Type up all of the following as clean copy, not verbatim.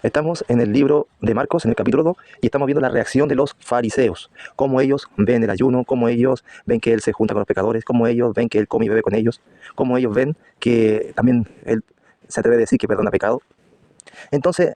Estamos en el libro de Marcos, en el capítulo 2, y estamos viendo la reacción de los fariseos, cómo ellos ven el ayuno, cómo ellos ven que Él se junta con los pecadores, cómo ellos ven que Él come y bebe con ellos, cómo ellos ven que también Él se atreve a decir que perdona pecado. Entonces,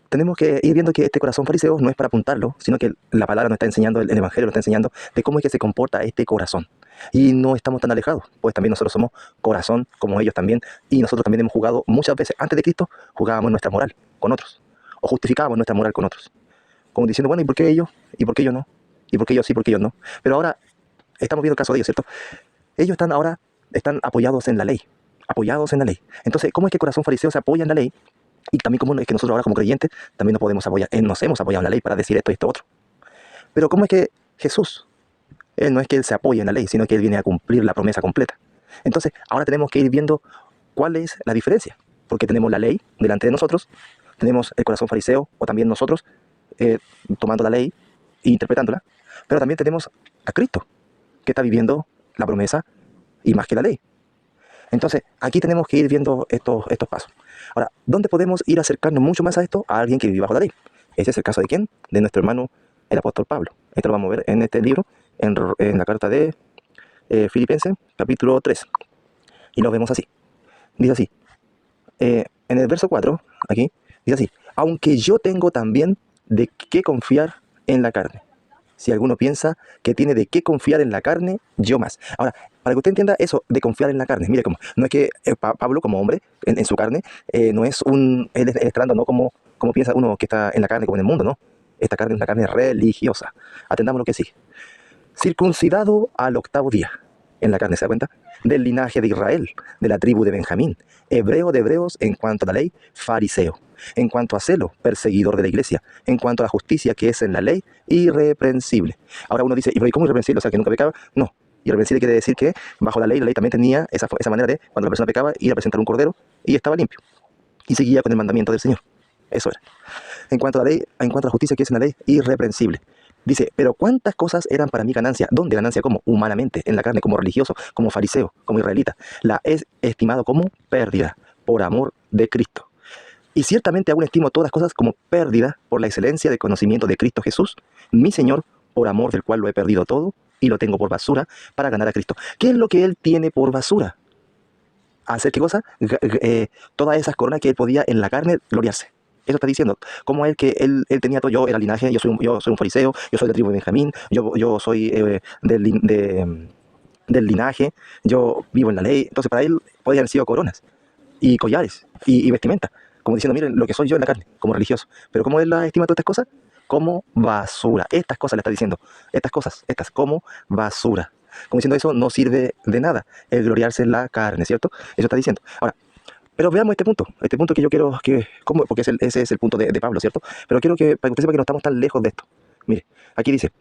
tenemos que ir viendo que este corazón fariseo no es para apuntarlo, sino que la palabra nos está enseñando, el Evangelio nos está enseñando de cómo es que se comporta este corazón. Y no estamos tan alejados, pues también nosotros somos corazón como ellos también, y nosotros también hemos jugado muchas veces, antes de Cristo, jugábamos nuestra moral con otros, o justificábamos nuestra moral con otros, como diciendo, bueno, ¿y por qué ellos? ¿Y por qué yo no? ¿Y por qué ellos sí, por qué ellos no? Pero ahora estamos viendo el caso de ellos, ¿cierto? Ellos están apoyados en la ley, apoyados en la ley. Entonces, ¿cómo es que el corazón fariseo se apoya en la ley? Y también cómo es que nosotros ahora como creyentes también nos podemos apoyar, nos hemos apoyado en la ley para decir esto y esto otro. Pero ¿cómo es que Jesús, Él no es que Él se apoye en la ley, sino que Él viene a cumplir la promesa completa? Entonces, ahora tenemos que ir viendo cuál es la diferencia, porque tenemos la ley delante de nosotros, tenemos el corazón fariseo, o también nosotros eh, tomando la ley e interpretándola, pero también tenemos a Cristo, que está viviendo la promesa y más que la ley. Entonces, aquí tenemos que ir viendo estos pasos. Ahora, ¿dónde podemos ir a acercarnos mucho más a esto? A alguien que vive bajo la ley. Ese es el caso de quién? De nuestro hermano, el apóstol Pablo. Esto lo vamos a ver en este libro, en la carta de Filipenses, capítulo 3. Y lo vemos así. Dice así, en el verso 4, aquí, dice así, aunque yo tengo también de qué confiar en la carne. Si alguno piensa que tiene de qué confiar en la carne, yo más. Ahora, para que usted entienda eso de confiar en la carne, mire cómo, no es que Pablo como hombre, en su carne, no es él está hablando, no como piensa uno que está en la carne, como en el mundo, no. Esta carne es una carne religiosa. Atendamos lo que sigue. Circuncidado al octavo día, en la carne, ¿se da cuenta? Del linaje de Israel, de la tribu de Benjamín, hebreo de hebreos en cuanto a la ley, fariseo, en cuanto a celo, perseguidor de la iglesia, en cuanto a la justicia que es en la ley, irreprensible. Ahora uno dice, ¿y cómo irreprensible? O sea, que nunca pecaba. No, irreprensible quiere decir que bajo la ley también tenía esa manera de, cuando la persona pecaba, ir a presentar un cordero y estaba limpio. Y seguía con el mandamiento del Señor. Eso era. En cuanto a la ley, en cuanto a la justicia que es en la ley, irreprensible. Dice, pero ¿cuántas cosas eran para mí ganancia? ¿Dónde ganancia? ¿Cómo? Humanamente, en la carne, como religioso, como fariseo, como israelita. La he estimado como pérdida por amor de Cristo. Y ciertamente aún estimo todas las cosas como pérdida por la excelencia del conocimiento de Cristo Jesús, mi Señor, por amor del cual lo he perdido todo y lo tengo por basura para ganar a Cristo. ¿Qué es lo que Él tiene por basura? ¿Hacer qué cosa? Todas esas coronas que Él podía en la carne gloriarse. Eso está diciendo. Como él que él tenía todo, yo era linaje, yo soy un fariseo, yo soy de la tribu de Benjamín, yo soy del linaje, yo vivo en la ley. Entonces para él podían haber sido coronas y collares y vestimenta. Como diciendo, miren lo que soy yo en la carne, como religioso. Pero ¿cómo él la estima todas estas cosas? Como basura. Estas cosas le está diciendo. Estas cosas, estas como basura. Como diciendo, eso no sirve de nada, el gloriarse en la carne, ¿cierto? Eso está diciendo. Ahora, pero veamos este punto que yo quiero que, ¿cómo? Porque ese es el punto de Pablo, ¿cierto? Pero quiero que, para que usted sepa que no estamos tan lejos de esto. Mire, aquí dice,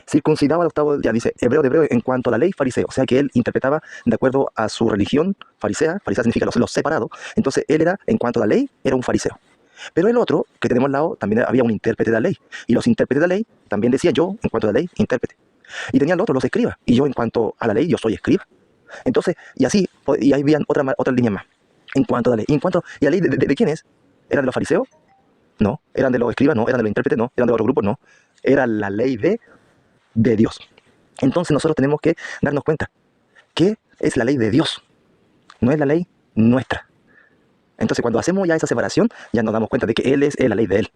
circuncidado al octavo, ya dice, hebreo de hebreo en cuanto a la ley fariseo, o sea que él interpretaba de acuerdo a su religión farisea, farisea significa los separados, entonces él era, en cuanto a la ley, era un fariseo. Pero el otro, que tenemos al lado, también había un intérprete de la ley, y los intérpretes de la ley, también decía yo, en cuanto a la ley, intérprete. Y tenía el otro, los escribas, y yo en cuanto a la ley, yo soy escriba. Entonces, y así, y ahí habían otras líneas más. En cuanto a la ley. ¿Y la ley de quién es? ¿Eran de los fariseos? No. ¿Eran de los escribas? No. ¿Eran de los intérpretes? No. ¿Eran de otros grupos? No. Era la ley de Dios. Entonces nosotros tenemos que darnos cuenta que es la ley de Dios, no es la ley nuestra. Entonces cuando hacemos ya esa separación, ya nos damos cuenta de que Él es la ley de Él,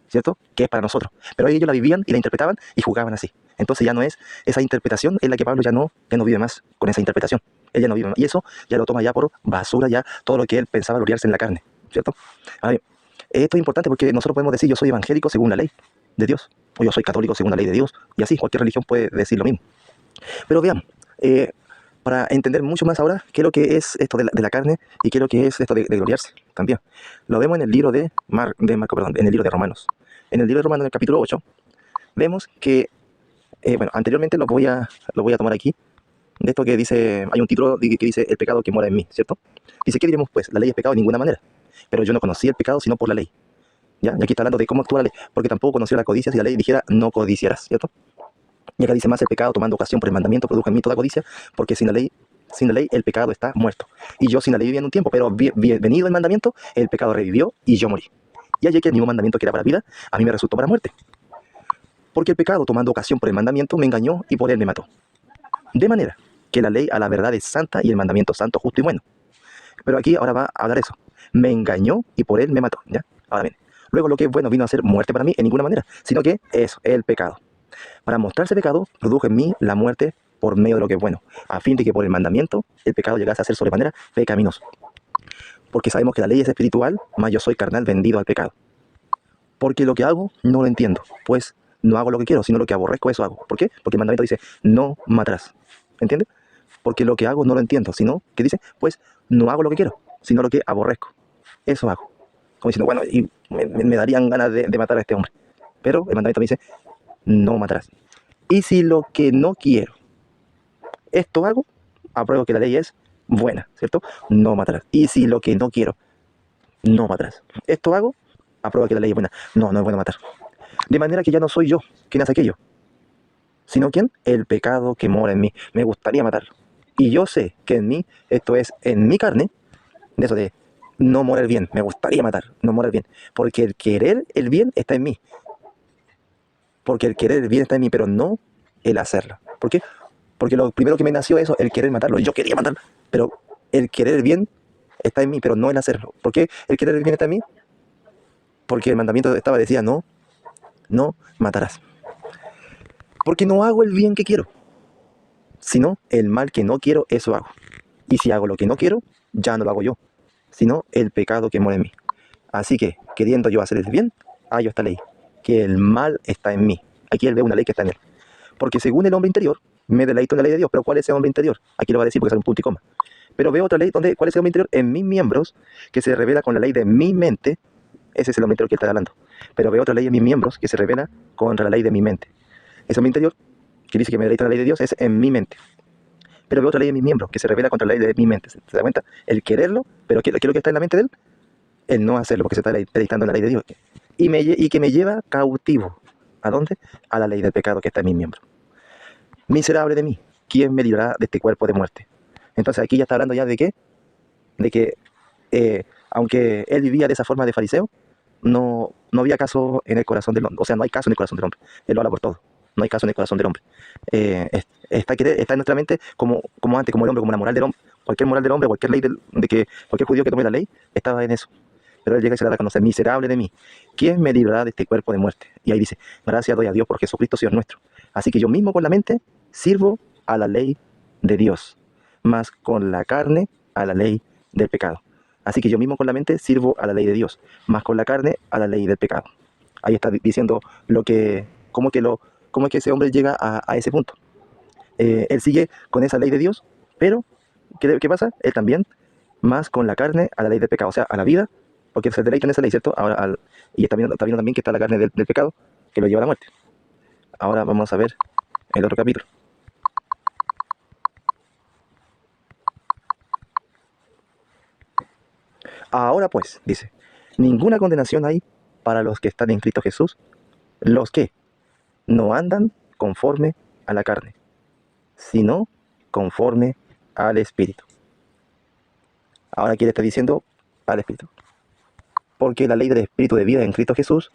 ¿cierto? Que es para nosotros. Pero ellos la vivían y la interpretaban y jugaban así. Entonces ya no es esa interpretación en la que Pablo ya no vive más con esa interpretación. Él ya no vive más. Y eso ya lo toma ya por basura, ya todo lo que él pensaba gloriarse en la carne, ¿cierto? Ahora bien, esto es importante porque nosotros podemos decir yo soy evangélico según la ley de Dios, o yo soy católico según la ley de Dios, y así cualquier religión puede decir lo mismo. Pero veamos, para entender mucho más ahora qué es lo que es esto de la carne y qué es lo que es esto de gloriarse también. Lo vemos en el libro de Marco, perdón, en el libro de Romanos. En el libro de Romanos, en el capítulo 8, vemos que, bueno, anteriormente lo voy a tomar aquí, de esto que dice, hay un título que dice el pecado que mora en mí, ¿cierto? Dice, ¿qué diremos pues? La ley es pecado de ninguna manera, pero yo no conocí el pecado sino por la ley. ¿Ya? Y aquí está hablando de cómo actúa la ley, porque tampoco conoció la codicia si la ley dijera no codiciarás, ¿cierto? Y acá dice más el pecado tomando ocasión por el mandamiento produjo en mí toda codicia, porque sin la ley sin la ley el pecado está muerto. Y yo sin la ley vivía en un tiempo, pero venido el mandamiento, el pecado revivió y yo morí. Y allí que el mismo mandamiento que era para vida, a mí me resultó para muerte. Porque el pecado, tomando ocasión por el mandamiento, me engañó y por él me mató. De manera que la ley a la verdad es santa y el mandamiento santo, justo y bueno. Pero aquí ahora va a hablar eso. Me engañó y por él me mató. ¿Ya? Ahora bien. Luego lo que es bueno vino a ser muerte para mí en ninguna manera, sino que eso, el pecado. Para mostrarse pecado, produjo en mí la muerte por medio de lo que es bueno, a fin de que por el mandamiento el pecado llegase a ser sobremanera pecaminoso. Porque sabemos que la ley es espiritual, mas yo soy carnal vendido al pecado. Porque lo que hago no lo entiendo, pues no hago lo que quiero, sino lo que aborrezco, eso hago. ¿Por qué? Porque el mandamiento dice, no matarás. ¿Entiendes? Porque lo que hago no lo entiendo, sino que dice, pues no hago lo que quiero, sino lo que aborrezco. Eso hago. Como diciendo, bueno, y me darían ganas de matar a este hombre. Pero el mandamiento me dice, no matarás. Y si lo que no quiero, esto hago, apruebo que la ley es buena, ¿cierto? No matarás. Y si lo que no quiero, no matarás. Esto hago, apruebo que la ley es buena. No, no es bueno matar. De manera que ya no soy yo quien hace aquello, sino quien, el pecado que mora en mí. Me gustaría matarlo. Y yo sé que en mí, esto es en mi carne, de eso de no mora el bien, me gustaría matar, no mora el bien. Porque el querer el bien está en mí. Porque el querer el bien está en mí, pero no el hacerlo. ¿Por qué? Porque lo primero que me nació eso, el querer matarlo. Yo quería matarlo, pero el querer el bien está en mí, pero no el hacerlo. ¿Por qué el querer el bien está en mí? Porque el mandamiento decía, no, no matarás. Porque no hago el bien que quiero, sino el mal que no quiero, eso hago. Y si hago lo que no quiero, ya no lo hago yo, sino el pecado que mora en mí. Así que, queriendo yo hacer el bien, hallo esta ley, que el mal está en mí. Aquí él ve una ley que está en él. Porque según el hombre interior, me deleito en la ley de Dios. Pero ¿cuál es ese hombre interior? Aquí lo va a decir porque sale un punto y coma. Pero veo otra ley donde, ¿cuál es el hombre interior? En mis miembros, que se revela con la ley de mi mente. Ese es el hombre interior que él está hablando. Pero veo otra ley en mis miembros que se revela contra la ley de mi mente. Ese hombre interior, que dice que me deleito en la ley de Dios, es en mi mente. Pero veo otra ley en mis miembros que se revela contra la ley de mi mente. ¿Se da cuenta? El quererlo, pero ¿qué es lo que está en la mente de él? El no hacerlo, porque se está deleitando en la ley de Dios. Y que me lleva cautivo. ¿A dónde? A la ley del pecado que está en mis miembros. Miserable de mí, ¿quién me librará de este cuerpo de muerte? Entonces aquí ya está hablando ya de qué, de que aunque él vivía de esa forma de fariseo, no había caso en el corazón del hombre. O sea, no hay caso en el corazón del hombre. Él lo habla por todo. No hay caso en el corazón del hombre. Está en nuestra mente como antes, como el hombre, como la moral del hombre. Cualquier moral del hombre, cualquier ley de que cualquier judío que tome la ley, estaba en eso. Pero él llega y se la da a conocer, miserable de mí, ¿quién me librará de este cuerpo de muerte? Y ahí dice, gracias doy a Dios por Jesucristo, Señor nuestro. Así que yo mismo con la mente sirvo a la ley de Dios, más con la carne a la ley del pecado. Así que yo mismo con la mente sirvo a la ley de Dios, más con la carne a la ley del pecado. Ahí está diciendo cómo es que ese hombre llega a ese punto. Él sigue con esa ley de Dios, pero ¿qué pasa? Él también, más con la carne a la ley del pecado, o sea, a la vida, porque se deleita en esa ley, ¿cierto? Ahora, y está viendo también que está la carne del pecado, que lo lleva a la muerte. Ahora vamos a ver el otro capítulo. Ahora pues, dice, ninguna condenación hay para los que están en Cristo Jesús, los que no andan conforme a la carne, sino conforme al Espíritu. Ahora aquí le está diciendo al Espíritu. Porque la ley del Espíritu de vida en Cristo Jesús,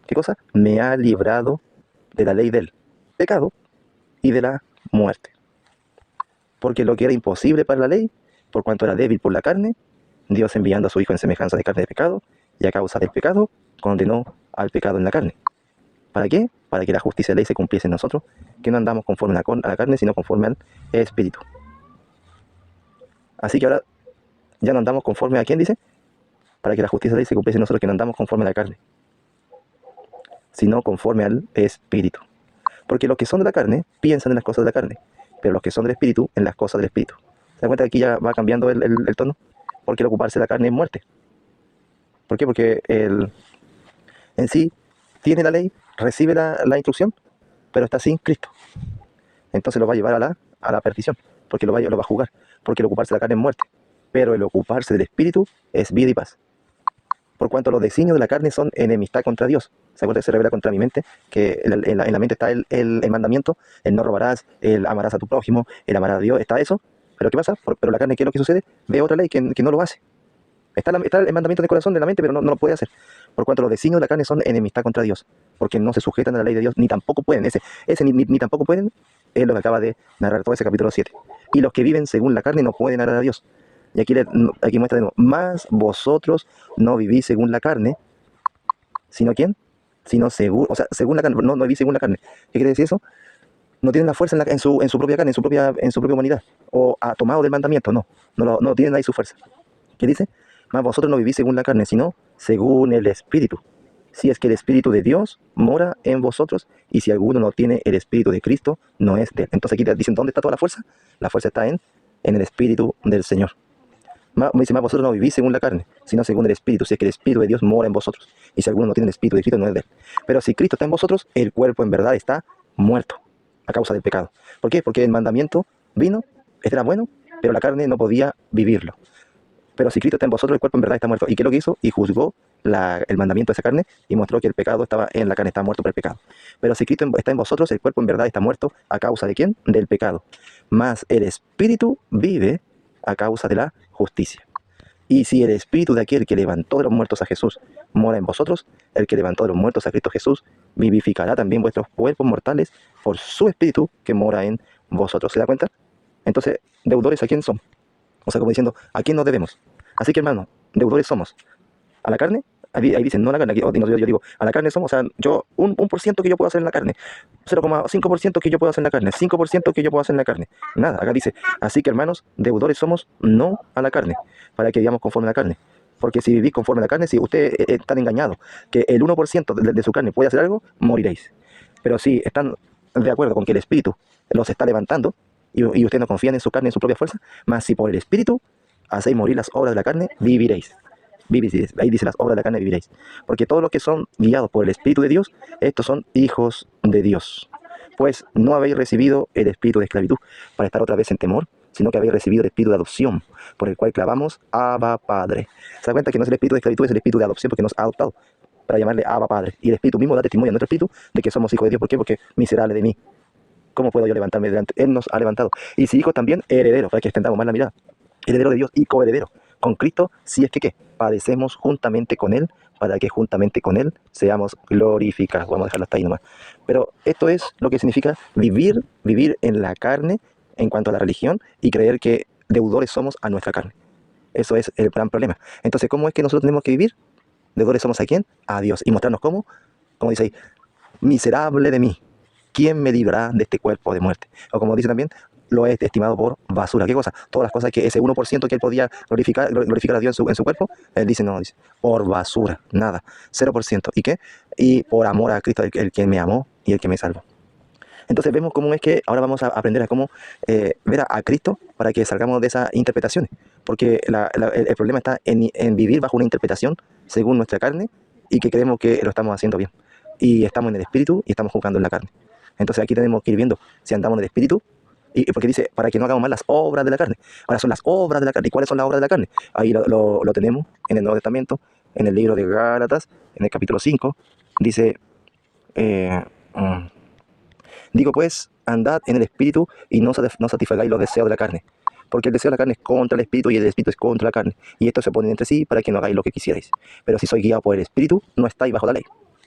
¿qué cosa? Me ha librado de la ley del pecado y de la muerte. Porque lo que era imposible para la ley, por cuanto era débil por la carne, Dios enviando a su Hijo en semejanza de carne de pecado, y a causa del pecado, condenó al pecado en la carne. ¿Para qué? Para que la justicia de ley se cumpliese en nosotros, que no andamos conforme a la carne, sino conforme al Espíritu. Así que ahora ya no andamos conforme a quién dice, para que la justicia de ley se cumpliese en nosotros, que no andamos conforme a la carne, sino conforme al Espíritu. Porque los que son de la carne piensan en las cosas de la carne, pero los que son del Espíritu en las cosas del Espíritu. ¿Se dan cuenta que aquí ya va cambiando el tono? Porque el ocuparse de la carne es muerte. ¿Por qué? Porque en sí tiene la ley, recibe la instrucción, pero está sin Cristo. Entonces lo va a llevar a la perdición, porque lo va a jugar, porque el ocuparse de la carne es muerte, pero el ocuparse del Espíritu es vida y paz. Por cuanto los designios de la carne son enemistad contra Dios. ¿Se acuerda? Se revela contra mi mente, que en la mente está el mandamiento, el no robarás, el amarás a tu prójimo, el amarás a Dios, está eso. Pero ¿qué pasa? Pero la carne, ¿qué es lo que sucede? Ve otra ley que no lo hace. Está el mandamiento en el corazón de la mente, pero no lo puede hacer. Por cuanto los designios de la carne son enemistad contra Dios, porque no se sujetan a la ley de Dios, ni tampoco pueden. Ese ni tampoco pueden, es lo que acaba de narrar todo ese capítulo 7. Y los que viven según la carne no pueden agradar a Dios. Y aquí muestra de nuevo, más vosotros no vivís según la carne, sino ¿quién? Sino según, o sea, según la carne, no vivís según la carne. ¿Qué quiere decir eso? No tienen la fuerza en su propia carne, en su propia humanidad, o tomado del mandamiento, no tienen ahí su fuerza. ¿Qué dice? Mas vosotros no vivís según la carne, sino según el Espíritu. Si es que el Espíritu de Dios mora en vosotros, y si alguno no tiene el Espíritu de Cristo, no es de él. Entonces aquí dicen, ¿dónde está toda la fuerza? La fuerza está en el Espíritu del Señor. Dice, más vosotros no vivís según la carne, sino según el Espíritu, si es que el Espíritu de Dios mora en vosotros. Y si alguno no tiene el Espíritu de Cristo, no es de él. Pero si Cristo está en vosotros, el cuerpo en verdad está muerto a causa del pecado. ¿Por qué? Porque el mandamiento vino, este era bueno, pero la carne no podía vivirlo. Pero si Cristo está en vosotros, el cuerpo en verdad está muerto. ¿Y qué es lo que hizo? Y juzgó el mandamiento de esa carne y mostró que el pecado estaba en la carne, estaba muerto por el pecado. Pero si Cristo está en vosotros, el cuerpo en verdad está muerto a causa de ¿quién? Del pecado. Mas el Espíritu vive a causa de la justicia. Y si el Espíritu de aquel que levantó de los muertos a Jesús mora en vosotros, el que levantó de los muertos a Cristo Jesús vivificará también vuestros cuerpos mortales por su Espíritu que mora en vosotros. ¿Se da cuenta? Entonces, ¿deudores a quién son? O sea, como diciendo, ¿a quién nos debemos? Así que, hermano, deudores somos. ¿A la carne? Ahí dicen, no a la carne. Yo digo, a la carne somos, o sea, yo, un por ciento que yo puedo hacer en la carne. 0,5% que yo puedo hacer en la carne. 5% que yo puedo hacer en la carne. Nada, acá dice, así que, hermanos, deudores somos no a la carne, para que vivamos conforme a la carne. Porque si vivís conforme a la carne, si ustedes están engañados que el 1% de su carne puede hacer algo, moriréis. Pero si están de acuerdo con que el Espíritu los está levantando, y ustedes no confían en su carne, en su propia fuerza, mas si por el Espíritu hacéis morir las obras de la carne, viviréis. Viviréis. Ahí dice las obras de la carne, viviréis. Porque todos los que son guiados por el Espíritu de Dios, estos son hijos de Dios. Pues no habéis recibido el espíritu de esclavitud para estar otra vez en temor, sino que habéis recibido el espíritu de adopción, por el cual clamamos Abba Padre. ¿Se da cuenta que no es el espíritu de esclavitud, es el espíritu de adopción, porque nos ha adoptado para llamarle Abba Padre? Y el espíritu mismo da testimonio a nuestro espíritu de que somos hijos de Dios. ¿Por qué? Porque miserable de mí, ¿cómo puedo yo levantarme delante? Él nos ha levantado. Y si hijos también, herederos, para que extendamos más la mirada. Heredero de Dios y coheredero con Cristo, si es que ¿qué? Padecemos juntamente con Él, para que juntamente con Él seamos glorificados. Vamos a dejarlo hasta ahí nomás. Pero esto es lo que significa vivir en la carne en cuanto a la religión y creer que deudores somos a nuestra carne. Eso es el gran problema. Entonces, ¿cómo es que nosotros tenemos que vivir? Deudores somos a quién? A Dios. Y mostrarnos cómo, como dice ahí, miserable de mí, ¿quién me librará de este cuerpo de muerte? O como dice también, lo he estimado por basura. ¿Qué cosa? Todas las cosas que ese 1% que él podía glorificar a Dios en su cuerpo, él dice, no, dice, por basura, nada, 0%. ¿Y qué? Y por amor a Cristo, el que me amó y el que me salvó. Entonces vemos cómo es que ahora vamos a aprender a cómo ver a Cristo para que salgamos de esas interpretaciones. Porque el problema está en vivir bajo una interpretación según nuestra carne y que creemos que lo estamos haciendo bien. Y estamos en el Espíritu y estamos jugando en la carne. Entonces aquí tenemos que ir viendo si andamos en el Espíritu, y porque dice, para que no hagamos más las obras de la carne. Ahora son las obras de la carne. ¿Y cuáles son las obras de la carne? Ahí lo tenemos en el Nuevo Testamento, en el libro de Gálatas, en el capítulo 5. Dice, eh, mm, digo pues, andad en el Espíritu y no satisfagáis los deseos de la carne. Porque el deseo de la carne es contra el Espíritu y el Espíritu es contra la carne. Y estos se oponen entre sí para que no hagáis lo que quisierais. Pero si sois guiados por el Espíritu, no estáis bajo la ley.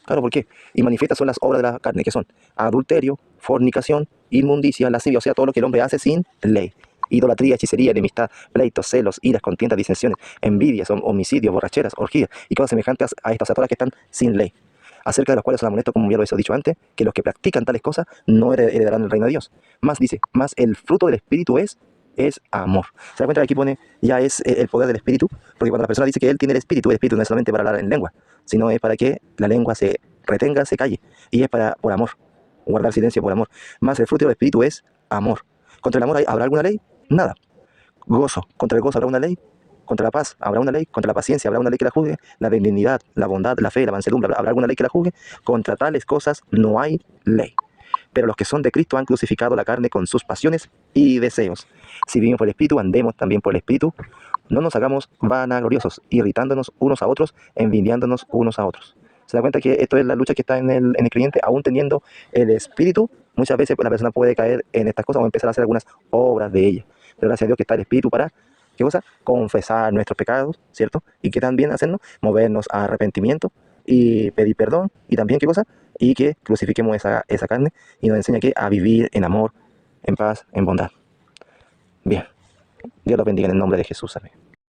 Claro, ¿por qué? Y manifiestas son las obras de la carne, que son adulterio, fornicación, inmundicia, lascivia, o sea, todo lo que el hombre hace sin ley. Idolatría, hechicería, enemistad, pleitos, celos, iras, contiendas, disensiones, envidias, homicidios, borracheras, orgías y cosas semejantes a estas, o sea, todas las que están sin ley, acerca de las cuales os amonesto, como ya lo he dicho antes, que los que practican tales cosas no heredarán el reino de Dios. Más dice, más el fruto del Espíritu es amor. ¿Se da cuenta que aquí pone, ya es el poder del Espíritu? Porque cuando la persona dice que él tiene el Espíritu no es solamente para hablar en lengua, sino es para que la lengua se retenga, se calle, y es por amor, guardar silencio por amor. Más el fruto del Espíritu es amor. ¿Contra el amor habrá alguna ley? Nada. Gozo. ¿Contra el gozo habrá una ley? Contra la paz habrá una ley, contra la paciencia habrá una ley que la juzgue, la benignidad, la bondad, la fe, la mansedumbre, habrá alguna ley que la juzgue. Contra tales cosas no hay ley. Pero los que son de Cristo han crucificado la carne con sus pasiones y deseos. Si vivimos por el Espíritu, andemos también por el Espíritu. No nos hagamos vanagloriosos, irritándonos unos a otros, envidiándonos unos a otros. ¿Se da cuenta que esto es la lucha que está en el creyente? Aún teniendo el Espíritu, muchas veces la persona puede caer en estas cosas o empezar a hacer algunas obras de ella. pero gracias a Dios que está el Espíritu para, ¿qué cosa? Confesar nuestros pecados, ¿cierto? Y que también hacernos, movernos a arrepentimiento y pedir perdón, y también, ¿qué cosa? Y que crucifiquemos esa carne y nos enseña que a vivir en amor, en paz, en bondad. Bien, Dios los bendiga en el nombre de Jesús. Amén.